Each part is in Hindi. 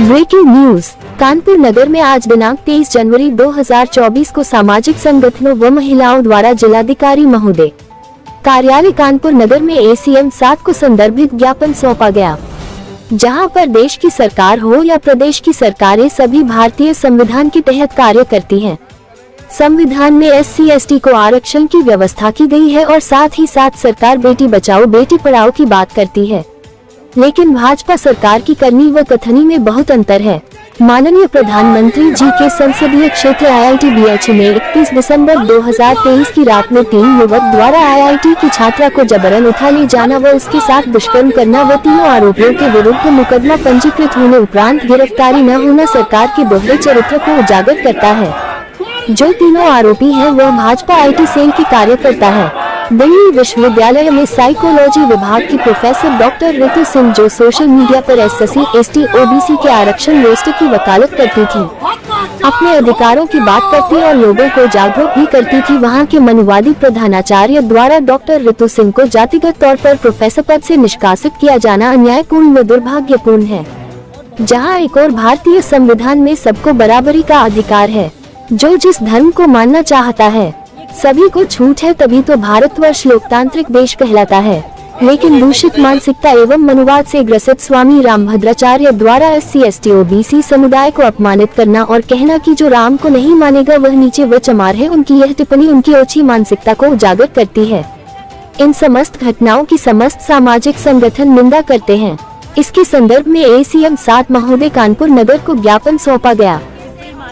Breaking news. कानपुर नगर में आज दिनांक 23 जनवरी 2024 को सामाजिक संगठनों व महिलाओं द्वारा जिलाधिकारी महोदय कार्यालय कानपुर नगर में ACM 7 को संदर्भित ज्ञापन सौंपा गया, जहां पर देश की सरकार हो या प्रदेश की सरकारें सभी भारतीय संविधान के तहत कार्य करती हैं। संविधान में SC/ST को आरक्षण की व्यवस्था की गई है और साथ ही साथ सरकार बेटी बचाओ बेटी पढ़ाओ की बात करती है, लेकिन भाजपा सरकार की करनी व कथनी में बहुत अंतर है। माननीय प्रधानमंत्री जी के संसदीय क्षेत्र IIT BH में 31 दिसंबर 2023 की रात में 3 युवक द्वारा IIT की छात्रा को जबरन उठा ले जाना व उसके साथ दुष्कर्म करना व तीनों आरोपियों के विरुद्ध मुकदमा पंजीकृत होने उपरांत गिरफ्तारी न होना सरकार के दोहरे चरित्र को उजागर करता है। जो तीनों आरोपी हैं वह भाजपा IT सेल के कार्यकर्ता है। दिल्ली विश्वविद्यालय में साइकोलॉजी विभाग की प्रोफेसर डॉक्टर रितु सिंह, जो सोशल मीडिया पर SC, ST, OBC के आरक्षण रोस्टर की वकालत करती थी, अपने अधिकारों की बात करती और लोगों को जागरूक भी करती थी। वहां के मनुवादी प्रधानाचार्य द्वारा डॉक्टर रितु सिंह को जातिगत तौर पर प्रोफेसर पद से निष्कासित किया जाना अन्यायपूर्ण व दुर्भाग्यपूर्ण है। जहां एक और भारतीय संविधान में सबको बराबरी का अधिकार है, जो जिस धर्म को मानना चाहता है सभी को छूट है, तभी तो भारतवर्ष लोकतांत्रिक देश कहलाता है। लेकिन दूषित मानसिकता एवं मनुवाद से ग्रसित स्वामी रामभद्राचार्य द्वारा SC, ST, OBC समुदाय को अपमानित करना और कहना कि जो राम को नहीं मानेगा वह नीचे व चमार है, उनकी यह टिप्पणी उनकी ओछी मानसिकता को उजागर करती है। इन समस्त घटनाओं की समस्त सामाजिक संगठन निंदा करते हैं। इसके संदर्भ में ACM 7 महोदय कानपुर नगर को ज्ञापन सौंपा गया।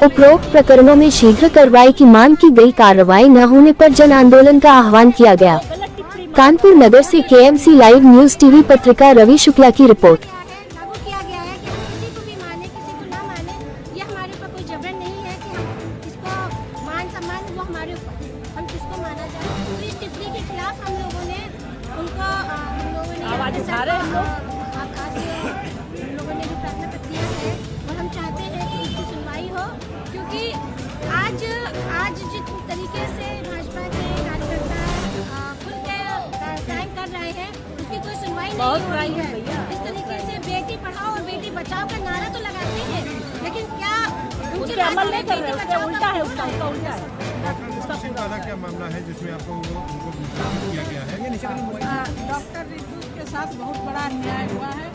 उपरोक्त प्रकरणों में शीघ्र कार्रवाई की मांग की गई। कार्रवाई न होने पर जन आंदोलन का आह्वान किया गया। कानपुर नगर से KMC लाइव न्यूज TV पत्रिका रवि शुक्ला की रिपोर्ट। आज जिस तरीके से भाजपा के कार्यकर्ता खुल के क्राइम कर रहे हैं उसकी कोई सुनवाई नहीं हो रही है। इस तरीके से बेटी पढ़ाओ और बेटी बचाओ का नारा तो लगाते हैं, लेकिन क्या उनके अमल नहीं कर रहे हैं? उसका उल्टा है, उसका उल्टा है। क्या मामला है जिसमें आपको उनको किया गया है? डॉक्टर रितु के साथ बहुत बड़ा अन्याय हुआ है।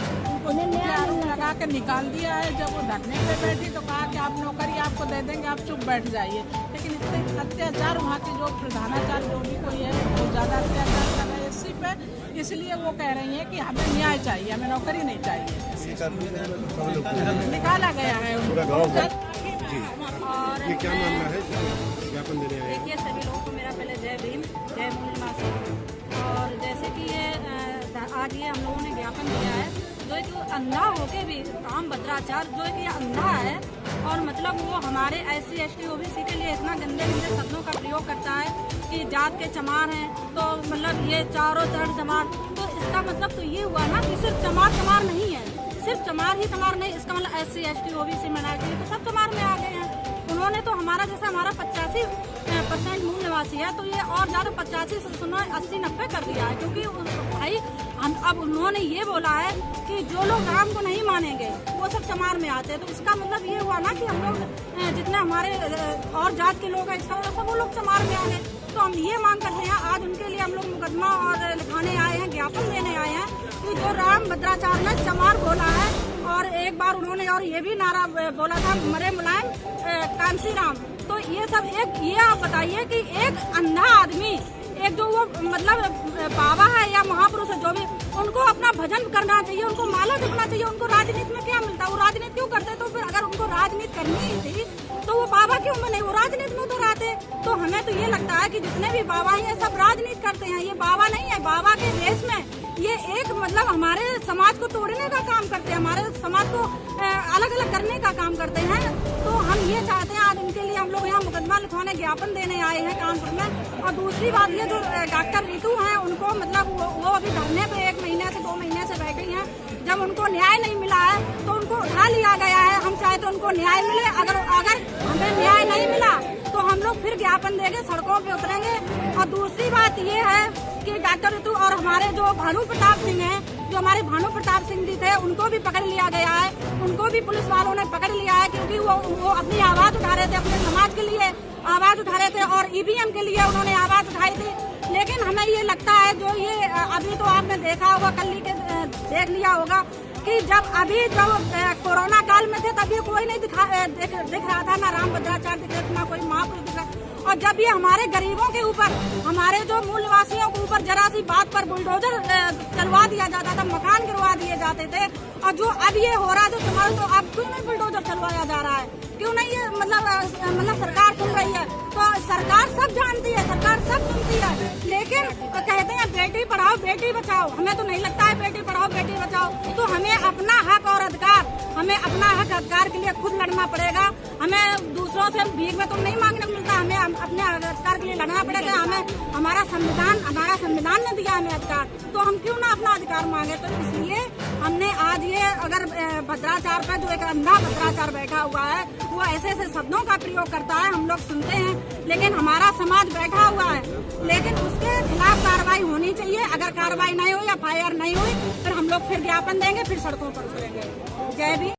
उन्होंने आरोप लगा के निकाल दिया है। जब वो धरने पे बैठी तो कहा कि आप नौकरी आपको दे देंगे, आप चुप बैठ जाइए। लेकिन इतने अत्याचार वहाँ के जो प्रधानाचार्य जो भी कोई है वो ज़्यादा अत्याचार कर रहे हैं SC पे, इसलिए वो कह रही है कि हमें न्याय चाहिए, हमें नौकरी नहीं चाहिए। निकाला गया है उनको। और ये क्या मामला है ज्ञापन देने आए? देखिए, सभी लोगों को मेरा पहले जय भीम, जय मूलनिवासी। और जैसे कि ये आज ये हम लोगों ने ज्ञापन दिया है, जो एक अंधा होके भी रामभद्राचार्य जो कि अंधा है और मतलब वो हमारे SC, ST, OBC के लिए इतना गंदे शब्दों का प्रयोग करता है कि जात के चमार हैं, तो मतलब ये चारों चरण चमार, तो इसका मतलब तो ये हुआ ना कि सिर्फ चमार चमार नहीं है, सिर्फ चमार ही चमार नहीं, इसका मतलब SC, ST, OBC माइनॉरिटी तो सब चमार में आ गए हैं। उन्होंने तो हमारा जैसे हमारा 85% मूल निवासी है, तो ये और ज्यादा 85 से 80-90 कर दिया है, क्योंकि भाई अब उन्होंने ये बोला है कि जो लोग राम को नहीं मानेंगे वो सब चमार में आते हैं। तो इसका मतलब ये हुआ ना कि हम लोग जितने हमारे और जात के लोग हैं, इसका मतलब सब वो लोग चमार में आ गए। तो हम ये मांग करते हैं, आज उनके लिए हम लोग मुकदमा और लिखाने आए हैं, ज्ञापन देने आए हैं कि जो रामभद्राचार्य ने चमार बोला है, और एक बार उन्होंने और ये भी नारा बोला था मरे मुलायम कांसी राम। तो ये सब ये आप बताइए कि एक अंधा आदमी, एक जो वो मतलब बाबा है या महापुरुष है, जो भी, उनको अपना भजन करना चाहिए, उनको माला जपना चाहिए। उनको राजनीति में क्या मिलता है? वो राजनीति क्यों करते? तो फिर अगर उनको राजनीति करनी ही थी तो वो बाबा क्यों बने? वो राजनीति में तो रहते। तो हमें तो ये लगता है कि जितने भी बाबा हैं ये सब राजनीति करते हैं, ये बाबा नहीं है। बाबा के देश में ये एक मतलब हमारे समाज को तोड़ने का काम करते हैं, हमारे समाज को अलग अलग करने का काम करते हैं। तो हम ये चाहते हैं, आज उनके लिए हम लोग यहाँ मुकदमा लिखवाने ज्ञापन देने आए हैं कानपुर में। और दूसरी बात ये, जो डॉक्टर रितु हैं उनको मतलब वो अभी धरने पे 1 महीने से 2 महीने से बैठी हैं। जब उनको न्याय नहीं मिला है तो उनको उठा लिया गया है। हम चाहे तो उनको न्याय मिले, अगर हमें न्याय नहीं मिला तो हम लोग फिर ज्ञापन देंगे, सड़कों पे उतरेंगे। और दूसरी बात ये है कि डॉक्टर रितु और हमारे जो भानु प्रताप सिंह हैं, जो हमारे भानु प्रताप सिंह जी थे उनको भी पकड़ लिया गया है, उनको भी पुलिस वालों ने पकड़ लिया है, क्योंकि वो अपनी आवाज उठा रहे थे, अपने समाज के लिए आवाज उठा रहे थे और ईवीएम के लिए उन्होंने आवाज उठाई थी। लेकिन हमें ये लगता है जो ये अभी तो आपने देखा होगा, कल ही के देख लिया होगा कि जब कोरोना काल में थे तब ये कोई नहीं दिख रहा था, ना राम भद्राचार्य दिख रहे, ना कोई महापुरुष दिख रहा। और जब ये हमारे गरीबों के ऊपर, हमारे जो मूल निवासियों के ऊपर जरा सी बात पर बुलडोजर चलवा दिया जाता था, मकान गिरवा दिए जाते थे, और जो अब ये हो रहा है तो तुम्हारे तो अब क्यों नहीं बुलडोजर चलवाया जा रहा है, क्यों नहीं ये मतलब सरकार सुन रही है? तो सरकार सब जानती है, सरकार सब सुनती है, लेकिन कहते हैं बेटी पढ़ाओ बेटी बचाओ। हमें तो नहीं लगता है बेटी पढ़ाओ बेटी बचाओ। तो हमें अपना हक और अधिकार, हमें अपना हक अधिकार के लिए खुद लड़ना पड़ेगा। हमें दूसरों से भीख में तो नहीं मांगने को मिलता, हमें अपने अधिकार के लिए लड़ना पड़ेगा। हमें हमारा संविधान ने दिया हमें अधिकार, तो हम क्यों ना अपना अधिकार मांगे। तो इसलिए हमने आज ये, अगर भद्राचार्य पर जो एक अंधा भद्राचार्य बैठा हुआ है वो ऐसे शब्दों का प्रयोग करता है, हम लोग सुनते हैं, लेकिन हमारा समाज बैठा हुआ है, लेकिन उसके खिलाफ कार्रवाई होनी चाहिए। अगर कार्रवाई नहीं हुई, FIR नहीं हुई, फिर हम लोग फिर ज्ञापन देंगे, फिर सड़कों पर उतरेंगे। जय भीम।